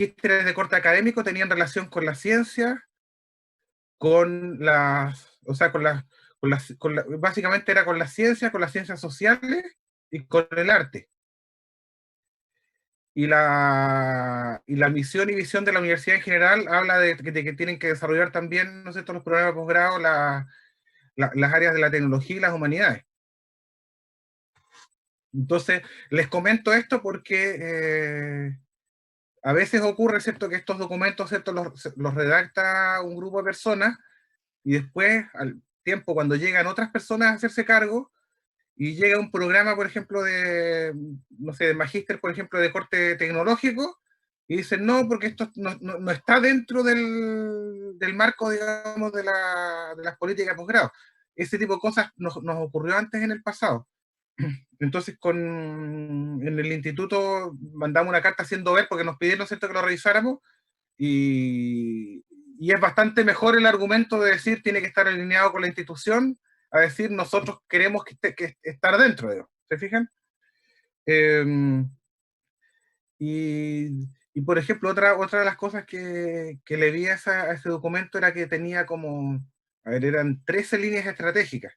magísteres de corte académico tenían relación con la ciencia, con las, o sea, básicamente era con la ciencia, con las ciencias sociales y con el arte. Y la misión y visión de la universidad en general habla de que tienen que desarrollar también, ¿no sé, todos los programas de posgrado, las áreas de la tecnología y las humanidades. Entonces, les comento esto porque a veces ocurre, ¿cierto?, que estos documentos, ¿cierto?, los redacta un grupo de personas y después, al tiempo, cuando llegan otras personas a hacerse cargo, y llega un programa, por ejemplo, de, no sé, de magíster, por ejemplo, de corte tecnológico, y dicen, no, porque esto no está dentro del marco, digamos, de las políticas de posgrado. Ese tipo de cosas nos ocurrió antes en el pasado. Entonces, en el instituto mandamos una carta haciendo ver, porque nos pidieron, ¿cierto?, que lo revisáramos, y, y es bastante mejor el argumento de decir tiene que estar alineado con la institución, a decir nosotros queremos que estar dentro de ello. ¿Se fijan? Eh, y, por ejemplo, otra de las cosas que le vi a ese documento era que tenía como, a ver, eran 13 líneas estratégicas.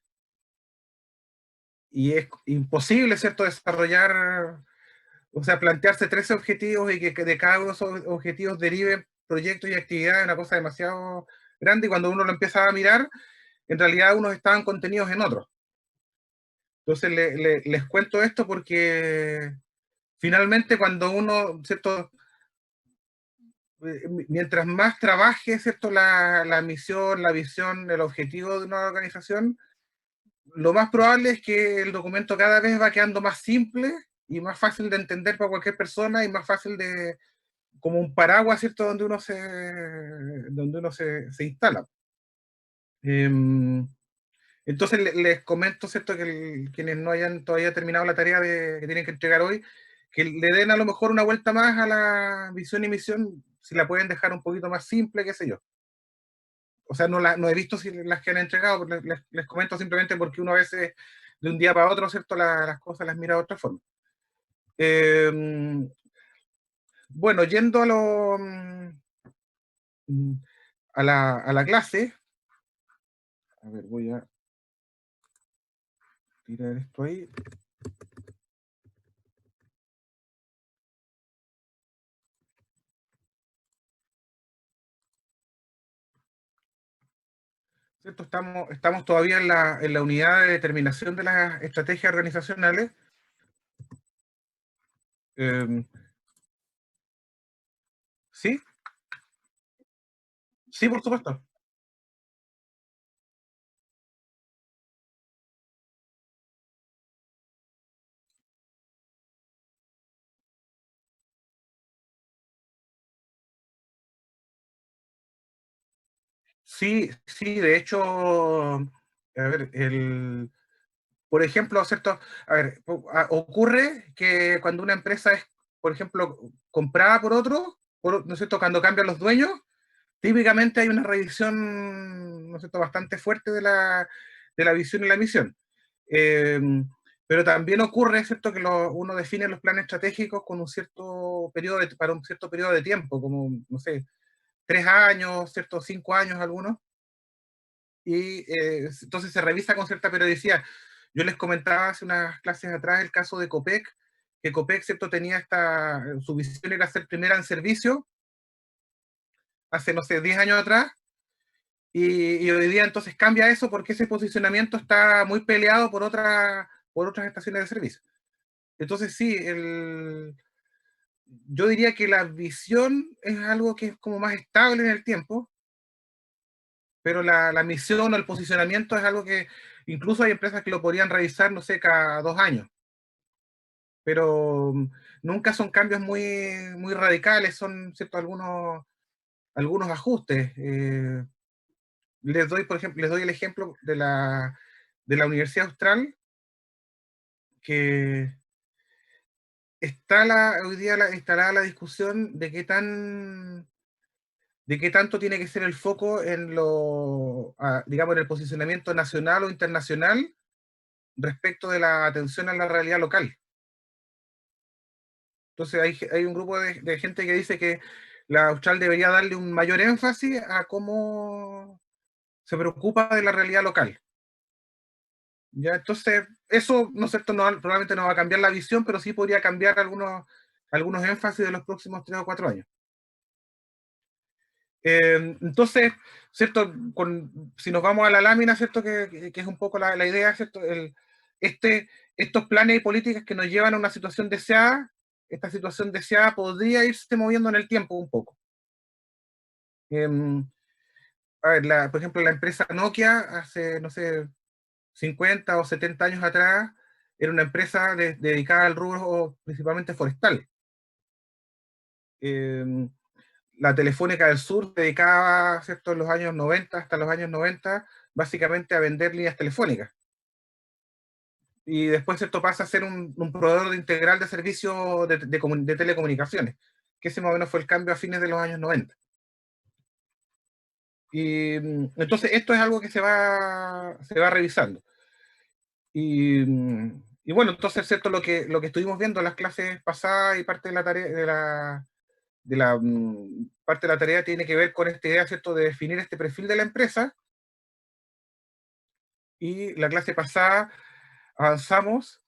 Y es imposible, ¿cierto?, desarrollar, o sea, plantearse 13 objetivos y que de cada uno de esos objetivos deriven proyectos y actividades, una cosa demasiado grande, y cuando uno lo empieza a mirar, en realidad unos estaban contenidos en otros. Entonces les cuento esto porque finalmente cuando uno, ¿cierto?, mientras más trabaje, ¿cierto?, la misión, la visión, el objetivo de una organización, lo más probable es que el documento cada vez va quedando más simple y más fácil de entender para cualquier persona y más fácil de, como un paraguas, ¿cierto?, donde uno se instala. Entonces les comento, ¿cierto?, que quienes no hayan todavía terminado la tarea que tienen que entregar hoy, que le den a lo mejor una vuelta más a la visión y misión, si la pueden dejar un poquito más simple, qué sé yo. O sea, no he visto si las que han entregado, pero les comento simplemente porque uno a veces, de un día para otro, ¿cierto?, las cosas las mira de otra forma. Bueno, yendo a la clase, a ver, voy a tirar esto ahí. ¿Cierto? Estamos todavía en la unidad de determinación de las estrategias organizacionales. Eh, ¿Sí? Sí, por supuesto. Sí, sí, de hecho, a ver, por ejemplo, ¿cierto? A ver, ocurre que cuando una empresa es, por ejemplo, comprada por otro, ¿no es cierto? Cuando cambian los dueños, típicamente hay una revisión, ¿no es cierto?, bastante fuerte de la visión y la misión. Eh, pero también ocurre, ¿cierto?, que uno define los planes estratégicos con un cierto periodo para un cierto periodo de tiempo, como, no sé, 3 años, ¿cierto?, 5 años algunos, y entonces se revisa con cierta periodicidad. Yo les comentaba hace unas clases atrás el caso de Copec, que Copec, ¿cierto?, tenía su visión era ser primera en servicio, hace, no sé, 10 años atrás, y hoy día entonces cambia eso porque ese posicionamiento está muy peleado por otras estaciones de servicio. Entonces sí, yo diría que la visión es algo que es como más estable en el tiempo, pero la misión o el posicionamiento es algo que incluso hay empresas que lo podrían revisar, no sé, cada 2 años, pero nunca son cambios muy, muy radicales, son, ¿cierto?, algunos ajustes. Les doy el ejemplo de la Universidad Austral, que hoy día instalada la discusión de qué tanto tiene que ser el foco digamos, en el posicionamiento nacional o internacional respecto de la atención a la realidad local. Entonces hay un grupo de gente que dice que la Austral debería darle un mayor énfasis a cómo se preocupa de la realidad local. ¿Ya? Entonces, eso, ¿no es cierto?, no, probablemente no va a cambiar la visión, pero sí podría cambiar algunos énfasis de los próximos 3 o 4 años. Entonces, ¿cierto? Si nos vamos a la lámina, ¿cierto? Que es un poco la idea, ¿cierto? Estos planes y políticas que nos llevan a una situación deseada, esta situación deseada podría irse moviendo en el tiempo un poco. A ver, por ejemplo, la empresa Nokia hace, no sé, 50 o 70 años atrás, era una empresa dedicada al rubro principalmente forestal. Eh, la Telefónica del Sur dedicaba, ¿cierto?, en los años 90, hasta los años 90, básicamente a vender líneas telefónicas. Y después esto pasa a ser un proveedor integral de servicios de telecomunicaciones, que ese más o menos fue el cambio a fines de los años 90. Y entonces esto es algo que se va revisando. Y bueno, entonces, ¿cierto? Lo que estuvimos viendo en las clases pasadas y parte de la tarea, parte de la tarea tiene que ver con esta idea, ¿cierto?, de definir este perfil de la empresa. Y la clase pasada avanzamos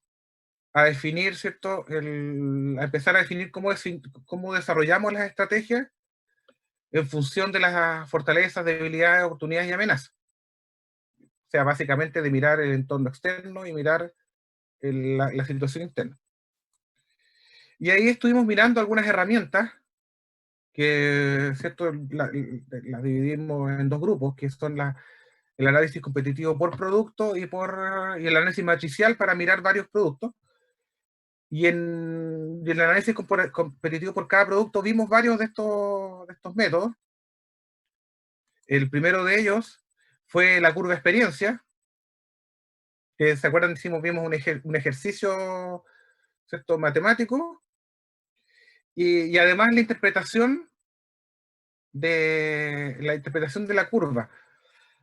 a definir, ¿cierto?, a empezar a definir cómo desarrollamos las estrategias en función de las fortalezas, debilidades, oportunidades y amenazas. O sea, básicamente de mirar el entorno externo y mirar la situación interna. Y ahí estuvimos mirando algunas herramientas que, ¿cierto?, las dividimos en 2 grupos, que son el análisis competitivo por producto y el análisis matricial para mirar varios productos. Y en el análisis competitivo por cada producto vimos varios de estos métodos. El primero de ellos fue la curva de experiencia, que se acuerdan, vimos un ejercicio, ¿cierto?, matemático, y además la interpretación de la curva.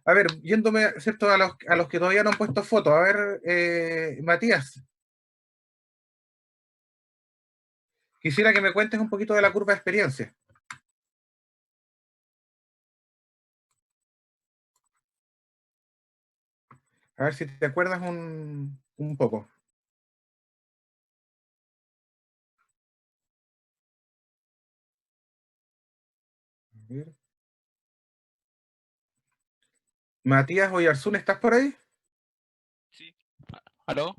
A ver, yéndome, ¿cierto?, a los que todavía no han puesto foto. A ver, Matías, quisiera que me cuentes un poquito de la curva de experiencia. A ver si te acuerdas un poco. A ver. Matías Oyarzún, ¿estás por ahí? Sí. ¿Aló?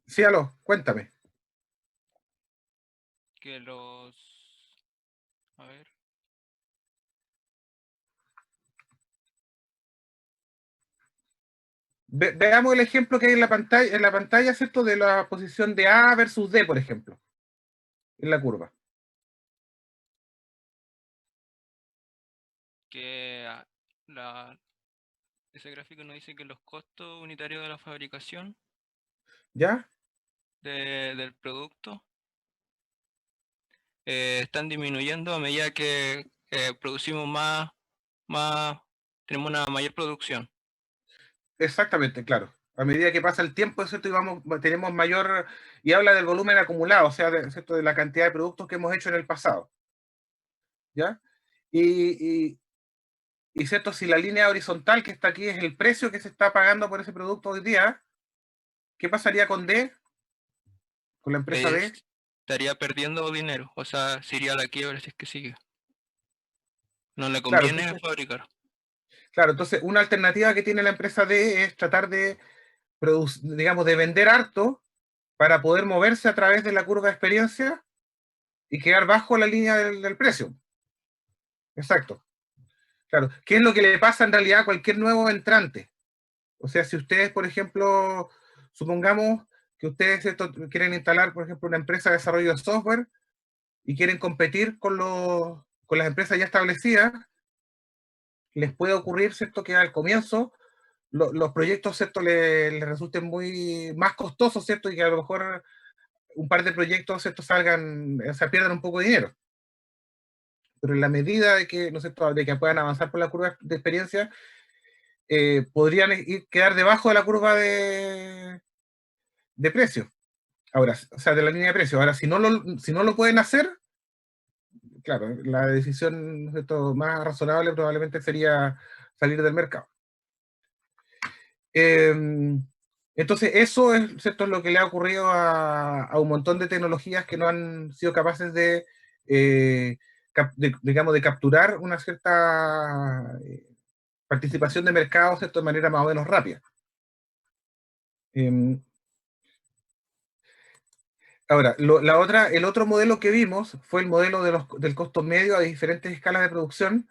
Sí, aló, cuéntame. Que los... A ver. Veamos el ejemplo que hay en la pantalla, ¿cierto?, de la posición de A versus D, por ejemplo, en la curva. Que ese gráfico nos dice que los costos unitarios de la fabricación ¿Ya? del producto están disminuyendo a medida que producimos más, tenemos una mayor producción. Exactamente, claro. A medida que pasa el tiempo, ¿cierto?, tenemos mayor, y habla del volumen acumulado, o sea, ¿cierto?, de la cantidad de productos que hemos hecho en el pasado. ¿Ya? Y ¿cierto?, si la línea horizontal que está aquí es el precio que se está pagando por ese producto hoy día, ¿qué pasaría con D, con la empresa D? Estaría perdiendo dinero, o sea, se iría a la quiebra si es que sigue. No le Claro, conviene entonces, fabricar. claro, entonces una alternativa que tiene la empresa D es tratar de digamos, de vender harto para poder moverse a través de la curva de experiencia y quedar bajo la línea del precio. Exacto. Claro. ¿Qué es lo que le pasa en realidad a cualquier nuevo entrante? O sea, si ustedes, por ejemplo, supongamos que ustedes quieren instalar, por ejemplo, una empresa de desarrollo de software y quieren competir con las empresas ya establecidas, les puede ocurrir, ¿cierto?, que al comienzo los proyectos, ¿cierto?, les resulten muy más costosos, ¿cierto?, y que a lo mejor un par de proyectos, ¿cierto?, o sea, pierdan un poco de dinero. Pero en la medida de que, ¿no es cierto?, de que puedan avanzar por la curva de experiencia, podrían quedar debajo de la curva de precio. Ahora, o sea, de la línea de precio. Ahora, si no lo pueden hacer, claro, la decisión, ¿cierto?, más razonable probablemente sería salir del mercado. Entonces, eso es, ¿cierto?, es lo que le ha ocurrido a un montón de tecnologías que no han sido capaces de, digamos, de capturar una cierta participación de mercado, ¿cierto?, de manera más o menos rápida. Em, Ahora, el otro modelo que vimos fue el modelo del costo medio a diferentes escalas de producción,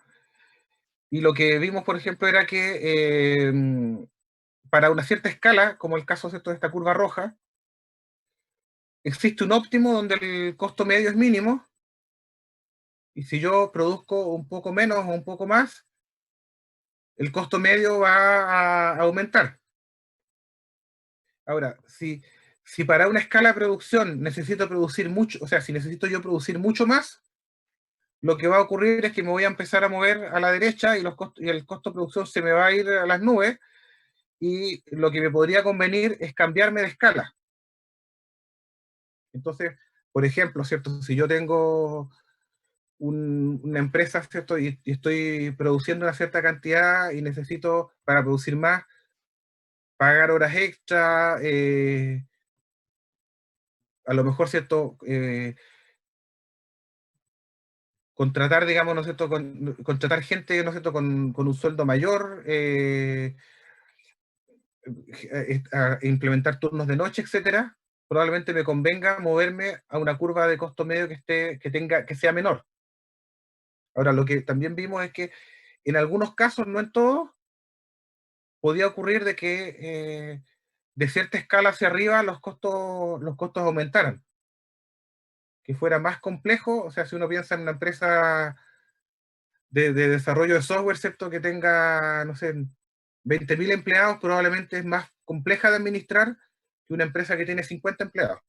y lo que vimos, por ejemplo, era que para una cierta escala, como el caso, ¿cierto?, de esta curva roja, existe un óptimo donde el costo medio es mínimo, y si yo produzco un poco menos o un poco más, el costo medio va a aumentar. Ahora, si para una escala de producción necesito producir mucho, o sea, si necesito yo producir mucho más, lo que va a ocurrir es que me voy a empezar a mover a la derecha y, y el costo de producción se me va a ir a las nubes, y lo que me podría convenir es cambiarme de escala. Entonces, por ejemplo, ¿cierto?, si yo tengo una empresa, ¿cierto?, y estoy produciendo una cierta cantidad y necesito, para producir más, pagar horas extra, a lo mejor, ¿cierto?, contratar, digamos, ¿no es cierto?, contratar gente, ¿no es cierto?, con un sueldo mayor, implementar turnos de noche, etcétera, probablemente me convenga moverme a una curva de costo medio que sea menor. Ahora, lo que también vimos es que en algunos casos, no en todos, podía ocurrir de que de cierta escala hacia arriba los costos aumentaran, que fuera más complejo. O sea, si uno piensa en una empresa de desarrollo de software, ¿cierto?, que tenga, no sé, 20.000 empleados, probablemente es más compleja de administrar que una empresa que tiene 50 empleados.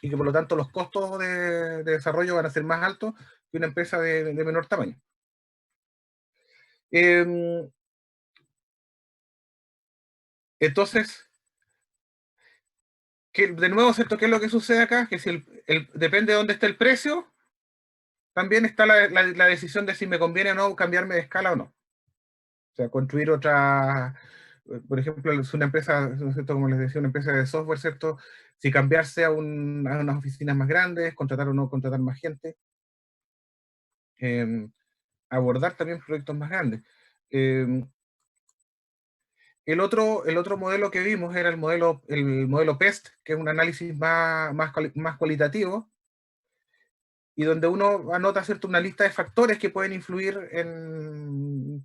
Y que por lo tanto los costos de desarrollo van a ser más altos que una empresa de menor tamaño. Entonces, de nuevo, ¿cierto?, ¿qué es lo que sucede acá? Que si depende de dónde esté el precio, también está la decisión de si me conviene o no cambiarme de escala o no. O sea, construir otra, por ejemplo, es una empresa, ¿no es cierto?, como les decía, una empresa de software, ¿cierto?, si cambiarse a unas oficinas más grandes, contratar o no contratar más gente, abordar también proyectos más grandes. El otro modelo que vimos era el modelo PEST, que es un análisis más cualitativo, y donde uno anota, ¿cierto?, una lista de factores que pueden influir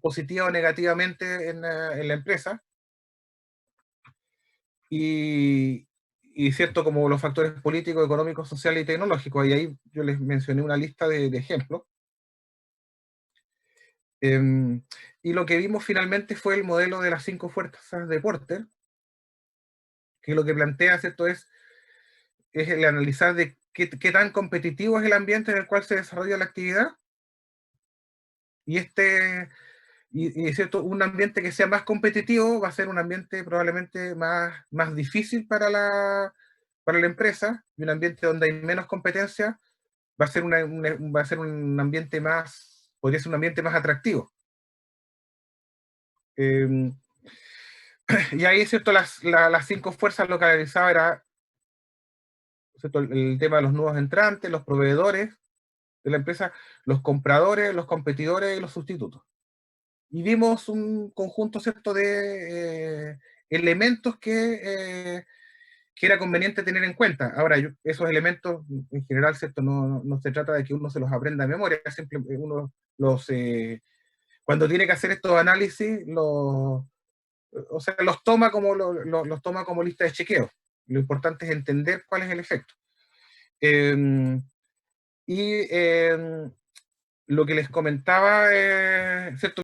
positiva o negativamente en la empresa, y cierto, como los factores políticos, económicos, sociales y tecnológicos. Y ahí yo les mencioné una lista de ejemplos. Y lo que vimos finalmente fue el modelo de las 5 fuerzas de Porter, que lo que plantea, ¿cierto?, es el analizar de qué tan competitivo es el ambiente en el cual se desarrolla la actividad, y ¿cierto?, un ambiente que sea más competitivo va a ser un ambiente probablemente más difícil para la empresa, y un ambiente donde hay menos competencia va a ser, va a ser un ambiente podría ser un ambiente más atractivo. Eh, y ahí, ¿cierto?, las 5 fuerzas localizadas era, ¿cierto?, el tema de los nuevos entrantes, los proveedores de la empresa, los compradores, los competidores y los sustitutos. Y vimos un conjunto, ¿cierto?, de elementos que era conveniente tener en cuenta. Ahora, esos elementos, en general, ¿cierto?, no se trata de que uno se los aprenda de memoria, simplemente uno cuando tiene que hacer estos análisis, o sea, los toma como lista de chequeo. Lo importante es entender cuál es el efecto. Y lo que les comentaba, ¿cierto?,